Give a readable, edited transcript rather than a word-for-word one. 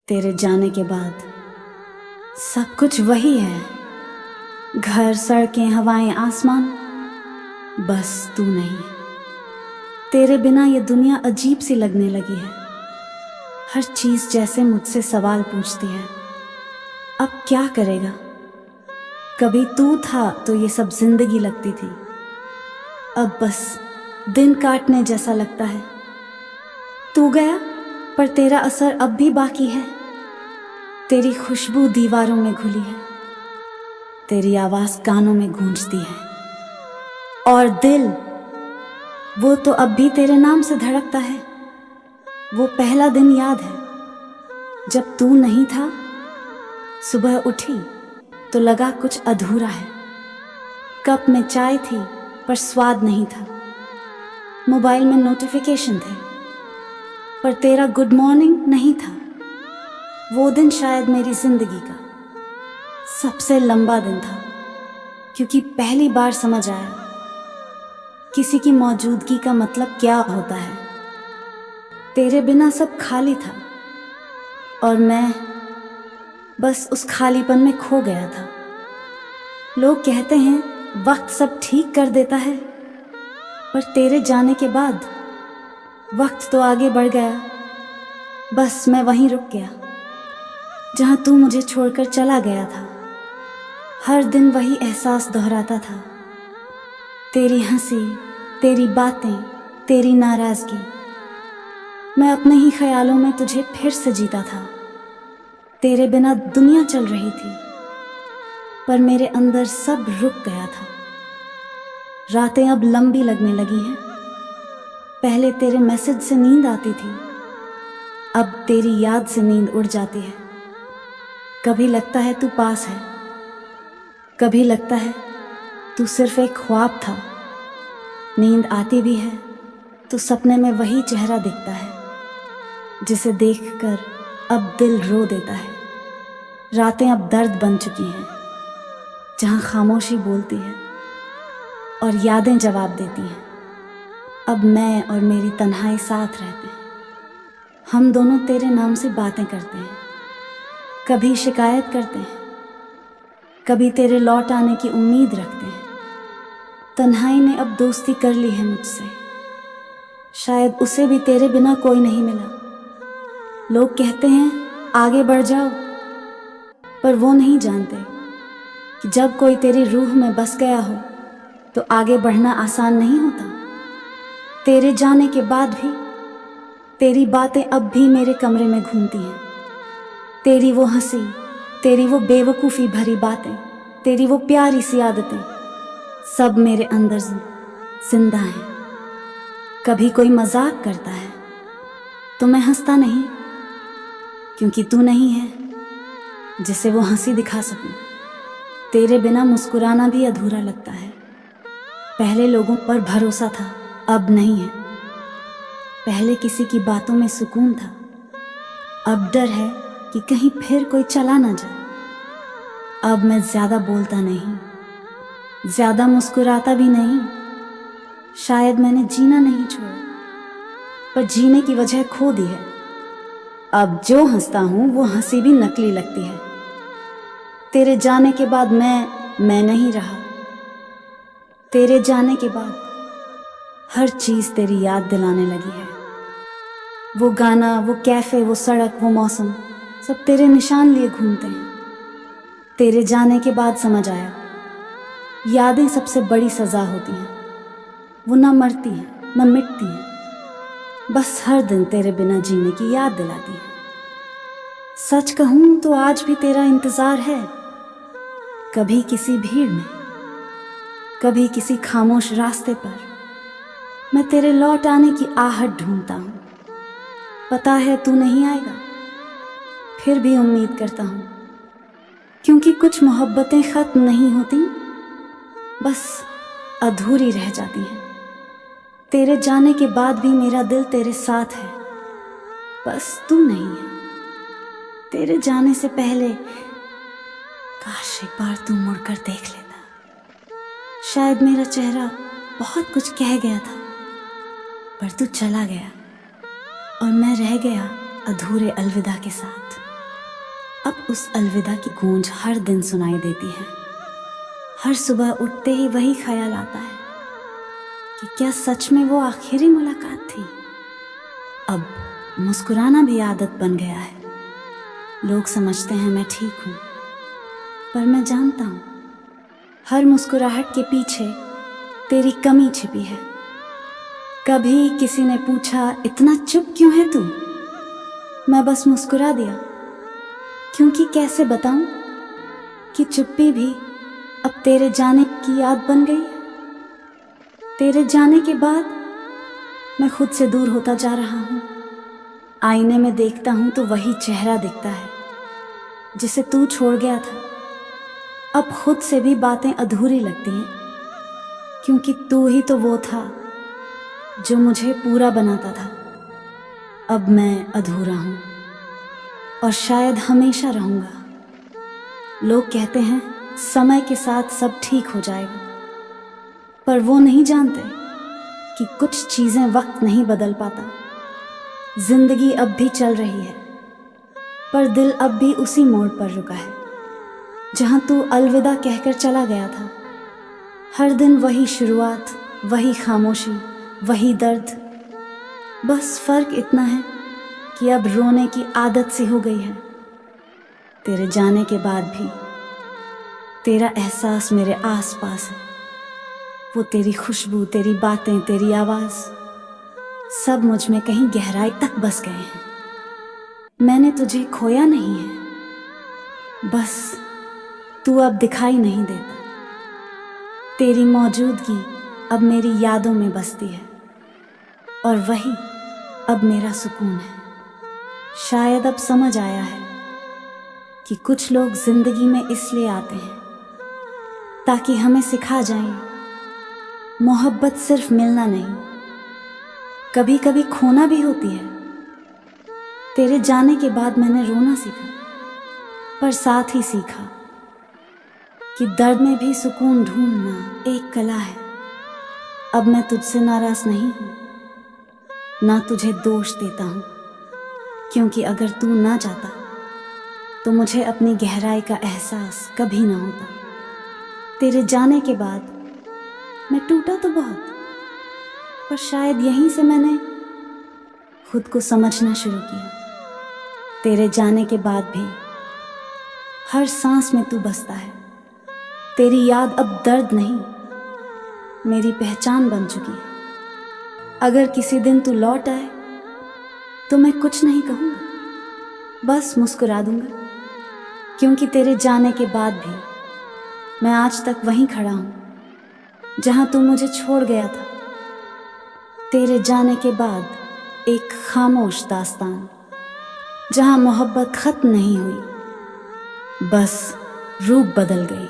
तेरे जाने के बाद सब कुछ वही है। घर, सड़कें, हवाएं, आसमान, बस तू नहीं। तेरे बिना ये दुनिया अजीब सी लगने लगी है। हर चीज जैसे मुझसे सवाल पूछती है, अब क्या करेगा। कभी तू था तो ये सब जिंदगी लगती थी, अब बस दिन काटने जैसा लगता है। तू गया पर तेरा असर अब भी बाकी है। तेरी खुशबू दीवारों में घुली है, तेरी आवाज कानों में गूंजती है, और दिल वो तो अब भी तेरे नाम से धड़कता है। वो पहला दिन याद है जब तू नहीं था। सुबह उठी तो लगा कुछ अधूरा है। कप में चाय थी पर स्वाद नहीं था। मोबाइल में नोटिफिकेशन थे पर तेरा गुड मॉर्निंग नहीं था। वो दिन शायद मेरी जिंदगी का सबसे लंबा दिन था, क्योंकि पहली बार समझ आया किसी की मौजूदगी का मतलब क्या होता है। तेरे बिना सब खाली था और मैं बस उस खालीपन में खो गया था। लोग कहते हैं वक्त सब ठीक कर देता है, पर तेरे जाने के बाद वक्त तो आगे बढ़ गया। बस मैं वहीं रुक गया जहां तू मुझे छोड़कर चला गया था। हर दिन वही एहसास दोहराता था, तेरी हंसी, तेरी बातें, तेरी नाराजगी। मैं अपने ही ख्यालों में तुझे फिर से जीता था। तेरे बिना दुनिया चल रही थी, पर मेरे अंदर सब रुक गया था। रातें अब लंबी लगने लगी हैं। पहले तेरे मैसेज से नींद आती थी, अब तेरी याद से नींद उड़ जाती है। कभी लगता है तू पास है, कभी लगता है तू सिर्फ एक ख्वाब था। नींद आती भी है तो सपने में वही चेहरा दिखता है जिसे देखकर अब दिल रो देता है। रातें अब दर्द बन चुकी हैं, जहां खामोशी बोलती है और यादें जवाब देती हैं। अब मैं और मेरी तन्हाई साथ रहते हैं। हम दोनों तेरे नाम से बातें करते हैं, कभी शिकायत करते हैं, कभी तेरे लौट आने की उम्मीद रखते हैं। तन्हाई ने अब दोस्ती कर ली है मुझसे, शायद उसे भी तेरे बिना कोई नहीं मिला। लोग कहते हैं आगे बढ़ जाओ, पर वो नहीं जानते कि जब कोई तेरी रूह में बस गया हो तो आगे बढ़ना आसान नहीं होता। तेरे जाने के बाद भी तेरी बातें अब भी मेरे कमरे में घूमती हैं। तेरी वो हंसी, तेरी वो बेवकूफ़ी भरी बातें, तेरी वो प्यारी सी आदतें, सब मेरे अंदर जिंदा हैं। कभी कोई मजाक करता है तो मैं हंसता नहीं, क्योंकि तू नहीं है जिसे वो हंसी दिखा सकूं। तेरे बिना मुस्कुराना भी अधूरा लगता है। पहले लोगों पर भरोसा था, अब नहीं है। पहले किसी की बातों में सुकून था, अब डर है कि कहीं फिर कोई चला ना जाए। अब मैं ज्यादा बोलता नहीं, ज्यादा मुस्कुराता भी नहीं। शायद मैंने जीना नहीं छोड़ा, पर जीने की वजह खो दी है। अब जो हंसता हूं वो हंसी भी नकली लगती है। तेरे जाने के बाद मैं नहीं रहा। तेरे जाने के बाद हर चीज तेरी याद दिलाने लगी है। वो गाना, वो कैफे, वो सड़क, वो मौसम, सब तेरे निशान लिए घूमते हैं। तेरे जाने के बाद समझ आया, यादें सबसे बड़ी सजा होती हैं। वो ना मरती हैं, ना मिटती हैं, बस हर दिन तेरे बिना जीने की याद दिलाती हैं। सच कहूं तो आज भी तेरा इंतजार है, कभी किसी भीड़ में, कभी किसी खामोश रास्ते पर। मैं तेरे लौट आने की आहट ढूंढता हूं। पता है तू नहीं आएगा, फिर भी उम्मीद करता हूं, क्योंकि कुछ मोहब्बतें खत्म नहीं होती, बस अधूरी रह जाती हैं। तेरे जाने के बाद भी मेरा दिल तेरे साथ है, बस तू नहीं है। तेरे जाने से पहले काश एक बार तू मुड़कर देख लेता। शायद मेरा चेहरा बहुत कुछ कह गया था, पर तू चला गया और मैं रह गया अधूरे अलविदा के साथ। अब उस अलविदा की गूंज हर दिन सुनाई देती है। हर सुबह उठते ही वही ख्याल आता है कि क्या सच में वो आखिरी मुलाकात थी। अब मुस्कुराना भी आदत बन गया है। लोग समझते हैं मैं ठीक हूँ, पर मैं जानता हूँ हर मुस्कुराहट के पीछे तेरी कमी छिपी है। कभी किसी ने पूछा इतना चुप क्यों है तू, मैं बस मुस्कुरा दिया, क्योंकि कैसे बताऊं कि चुप्पी भी अब तेरे जाने की याद बन गई है। तेरे जाने के बाद मैं खुद से दूर होता जा रहा हूँ। आईने में देखता हूँ तो वही चेहरा दिखता है जिसे तू छोड़ गया था। अब खुद से भी बातें अधूरी लगती हैं, क्योंकि तू ही तो वो था जो मुझे पूरा बनाता था। अब मैं अधूरा हूँ और शायद हमेशा रहूँगा। लोग कहते हैं समय के साथ सब ठीक हो जाएगा, पर वो नहीं जानते कि कुछ चीज़ें वक्त नहीं बदल पाता। जिंदगी अब भी चल रही है, पर दिल अब भी उसी मोड़ पर रुका है जहाँ तू अलविदा कहकर चला गया था। हर दिन वही शुरुआत, वही खामोशी, वही दर्द। बस फर्क इतना है कि अब रोने की आदत सी हो गई है। तेरे जाने के बाद भी तेरा एहसास मेरे आस पास है। वो तेरी खुशबू, तेरी बातें, तेरी आवाज़, सब मुझ में कहीं गहराई तक बस गए हैं। मैंने तुझे खोया नहीं है, बस तू अब दिखाई नहीं देता। तेरी मौजूदगी अब मेरी यादों में बसती है, और वही अब मेरा सुकून है। शायद अब समझ आया है कि कुछ लोग जिंदगी में इसलिए आते हैं ताकि हमें सिखा जाएं मोहब्बत सिर्फ मिलना नहीं, कभी कभी खोना भी होती है। तेरे जाने के बाद मैंने रोना सीखा, पर साथ ही सीखा कि दर्द में भी सुकून ढूंढना एक कला है। अब मैं तुझसे नाराज नहीं हूँ, ना तुझे दोष देता हूँ, क्योंकि अगर तू ना चाहता तो मुझे अपनी गहराई का एहसास कभी ना होता। तेरे जाने के बाद मैं टूटा तो बहुत, पर शायद यहीं से मैंने खुद को समझना शुरू किया। तेरे जाने के बाद भी हर सांस में तू बसता है। तेरी याद अब दर्द नहीं, मेरी पहचान बन चुकी है। अगर किसी दिन तू लौट आए तो मैं कुछ नहीं कहूँगा, बस मुस्कुरा दूंगा, क्योंकि तेरे जाने के बाद भी मैं आज तक वहीं खड़ा हूँ जहाँ तू मुझे छोड़ गया था। तेरे जाने के बाद एक खामोश दास्तान, जहाँ मोहब्बत खत्म नहीं हुई, बस रूप बदल गई।